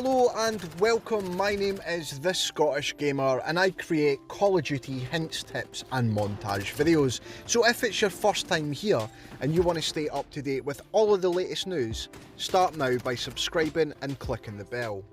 Hello and welcome, my name is The Scottish Gamer and I create Call of Duty hints, tips and montage videos. So if it's your first time here and you want to stay up to date with all of the latest news, start now by subscribing and clicking the bell.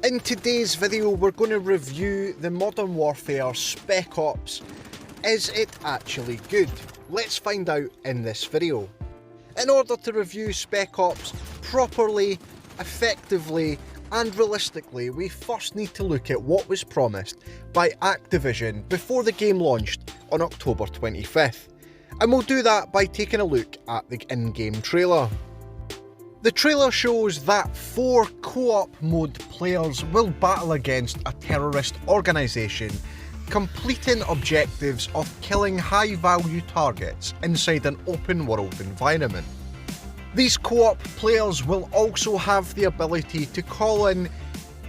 In today's video we're going to review the Modern Warfare Spec Ops. Is it actually good? Let's find out in this video. In order to review Spec Ops properly, effectively and realistically, we first need to look at what was promised by Activision before the game launched on October 25th. And we'll do that by taking a look at the in-game trailer. The trailer shows that 4 co-op mode players will battle against a terrorist organisation, completing objectives of killing high-value targets inside an open-world environment. These co-op players will also have the ability to call in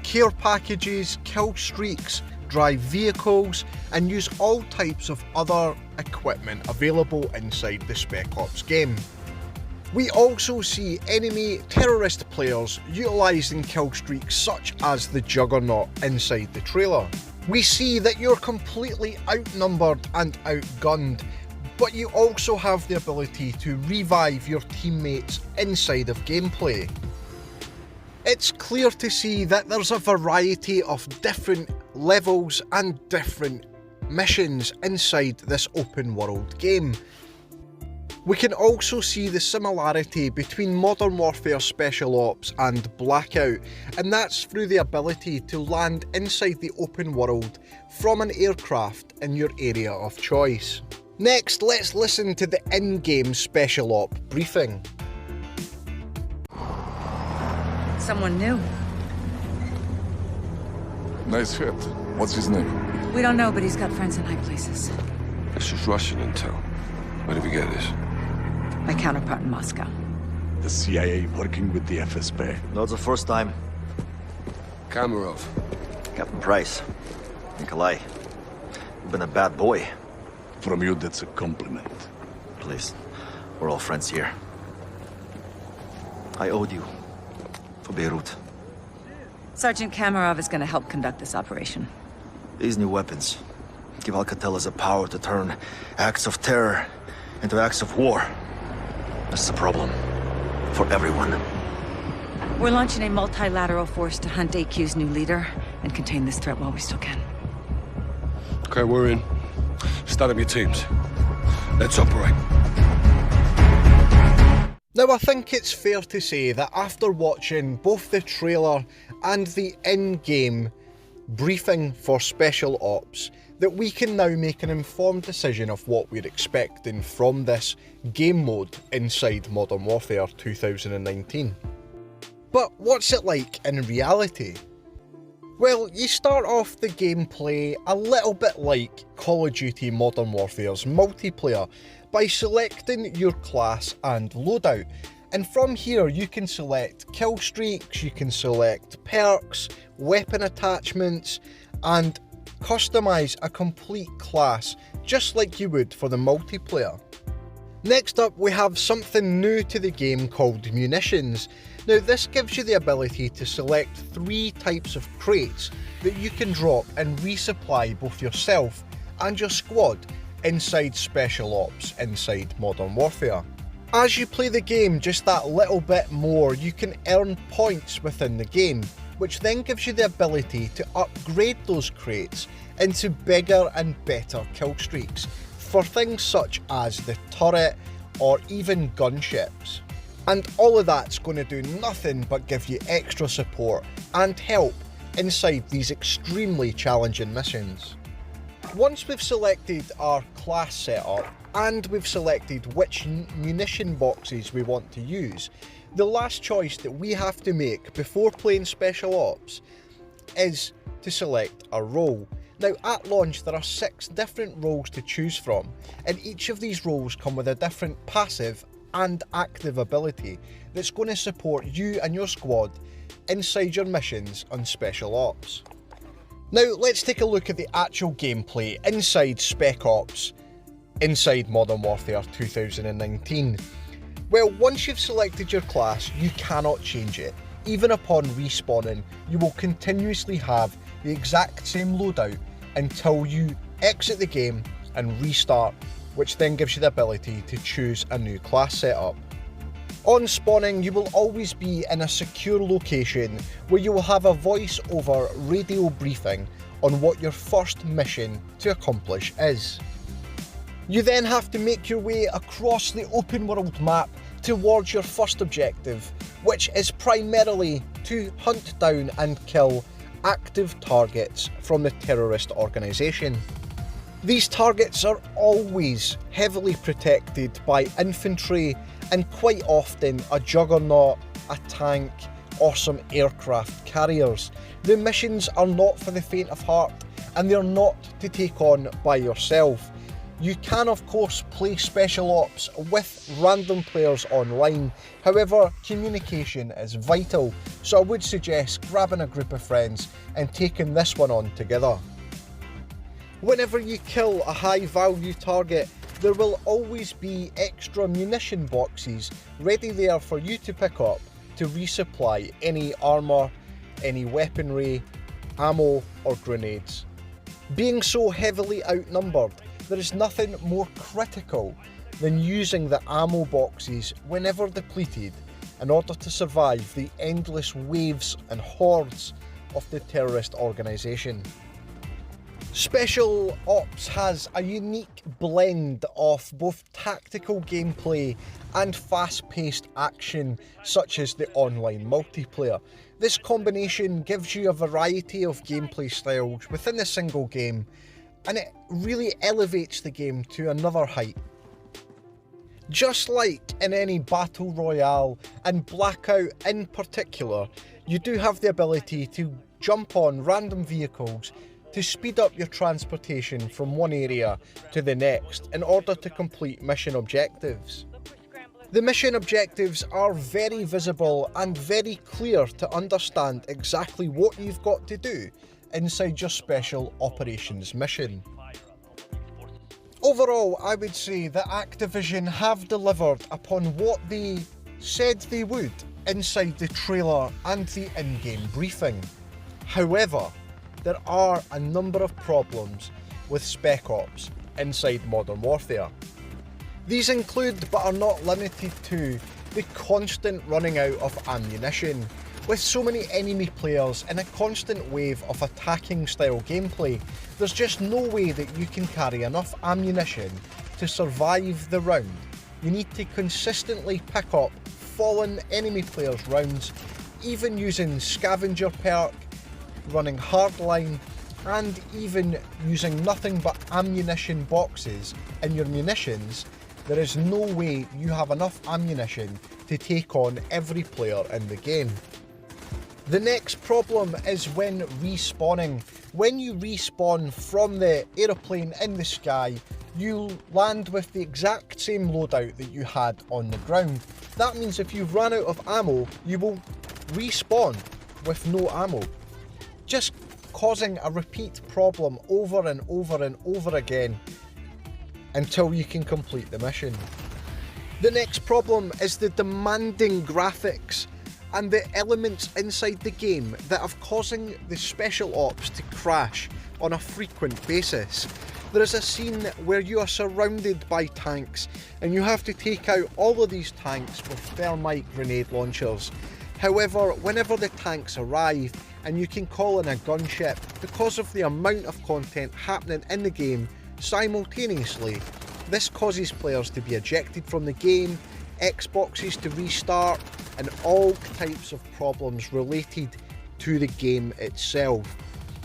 care packages, kill streaks, drive vehicles, and use all types of other equipment available inside the Spec Ops game. We also see enemy terrorist players utilising kill streaks such as the Juggernaut inside the trailer. We see that you're completely outnumbered and outgunned, but you also have the ability to revive your teammates inside of gameplay. It's clear to see that there's a variety of different levels and different missions inside this open world game. We can also see the similarity between Modern Warfare Special Ops and Blackout, and that's through the ability to land inside the open world from an aircraft in your area of choice. Next, let's listen to the in-game Special Op briefing. Someone new. Nice hit. What's his name? We don't know, but he's got friends in high places. This is Russian intel. Where did we get this? My counterpart in Moscow. The CIA working with the FSB. Not the first time. Kamarov. Captain Price. Nikolai. You've been a bad boy. From you, that's a compliment. Please. We're all friends here. I owed you. For Beirut. Sergeant Kamarov is going to help conduct this operation. These new weapons give Alcatelas the power to turn acts of terror into acts of war. That's the problem. For everyone. We're launching a multilateral force to hunt AQ's new leader and contain this threat while we still can. Okay, we're in. Start up your teams. Let's operate. Now I think it's fair to say that after watching both the trailer and the in-game briefing for Special Ops, that we can now make an informed decision of what we're expecting from this game mode inside Modern Warfare 2019. But what's it like in reality? Well, you start off the gameplay a little bit like Call of Duty Modern Warfare's multiplayer by selecting your class and loadout. And from here you can select kill streaks, you can select perks, weapon attachments, and customise a complete class just like you would for the multiplayer. Next up we have something new to the game called munitions. Now this gives you the ability to select 3 types of crates that you can drop and resupply both yourself and your squad inside Special Ops inside Modern Warfare. As you play the game just that little bit more, you can earn points within the game, which then gives you the ability to upgrade those crates into bigger and better kill streaks for things such as the turret or even gunships. And all of that's going to do nothing but give you extra support and help inside these extremely challenging missions. Once we've selected our class setup and we've selected which munition boxes we want to use, the last choice that we have to make before playing Special Ops is to select a role. Now at launch there are 6 different roles to choose from, and each of these roles come with a different passive and active ability that's going to support you and your squad inside your missions on Special Ops. Now let's take a look at the actual gameplay inside Spec Ops, inside Modern Warfare 2019. Well, once you've selected your class, you cannot change it. even upon respawning, you will continuously have the exact same loadout until you exit the game and restart, which then gives you the ability to choose a new class setup. On spawning, you will always be in a secure location where you will have a voice over radio briefing on what your first mission to accomplish is. You then have to make your way across the open world map towards your first objective, which is primarily to hunt down and kill active targets from the terrorist organisation. These targets are always heavily protected by infantry and quite often a juggernaut, a tank, or some aircraft carriers. The missions are not for the faint of heart, and they're not to take on by yourself. You can of course play Special Ops with random players online, however communication is vital, so I would suggest grabbing a group of friends and taking this one on together. Whenever you kill a high value target, there will always be extra munition boxes ready there for you to pick up to resupply any armour, any weaponry, ammo or grenades. Being so heavily outnumbered, there is nothing more critical than using the ammo boxes whenever depleted in order to survive the endless waves and hordes of the terrorist organisation. Special Ops has a unique blend of both tactical gameplay and fast-paced action, such as the online multiplayer. This combination gives you a variety of gameplay styles within the single game, and it really elevates the game to another height. Just like in any battle royale, and Blackout in particular, you do have the ability to jump on random vehicles to speed up your transportation from one area to the next in order to complete mission objectives. The mission objectives are very visible and very clear to understand exactly what you've got to do inside your Special Operations mission. Overall, I would say that Activision have delivered upon what they said they would inside the trailer and the in-game briefing. However, there are a number of problems with Spec Ops inside Modern Warfare. These include, but are not limited to, the constant running out of ammunition. With so many enemy players and a constant wave of attacking style gameplay, there's just no way that you can carry enough ammunition to survive the round. You need to consistently pick up fallen enemy players' rounds, even using scavenger perk, running hardline, and even using nothing but ammunition boxes in your munitions. There is no way you have enough ammunition to take on every player in the game. The next problem is when respawning. When you respawn from the aeroplane in the sky, you land with the exact same loadout that you had on the ground. That means if you've run out of ammo, you will respawn with no ammo, just causing a repeat problem over and over and over again until you can complete the mission. The next problem is the demanding graphics and the elements inside the game that are causing the Special Ops to crash on a frequent basis. There is a scene where you are surrounded by tanks and you have to take out all of these tanks with thermite grenade launchers. However, whenever the tanks arrive and you can call in a gunship, because of the amount of content happening in the game simultaneously, this causes players to be ejected from the game, Xboxes to restart, and all types of problems related to the game itself.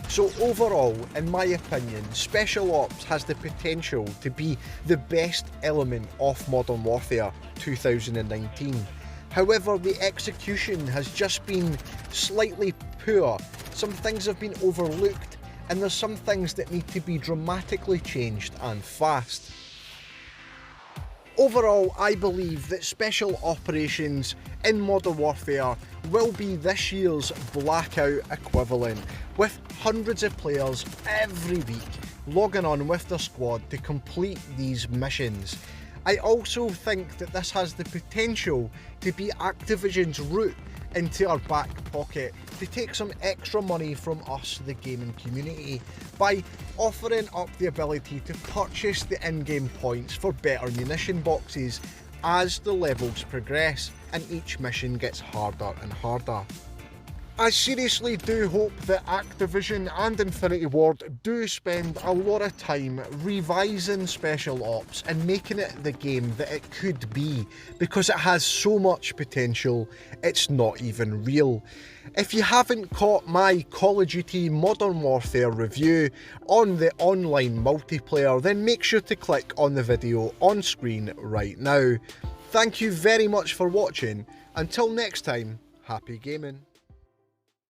So overall, in my opinion, Special Ops has the potential to be the best element of Modern Warfare 2019. However, the execution has just been slightly poor. Some things have been overlooked, and there's some things that need to be dramatically changed and fast. Overall, I believe that Special Operations in Modern Warfare will be this year's Blackout equivalent, with hundreds of players every week logging on with their squad to complete these missions. I also think that this has the potential to be Activision's route into our back pocket to take some extra money from us, the gaming community, by offering up the ability to purchase the in-game points for better munition boxes as the levels progress and each mission gets harder and harder. I seriously do hope that Activision and Infinity Ward do spend a lot of time revising Special Ops and making it the game that it could be, because it has so much potential, it's not even real. If you haven't caught my Call of Duty Modern Warfare review on the online multiplayer, then make sure to click on the video on screen right now. Thank you very much for watching. Until next time, happy gaming.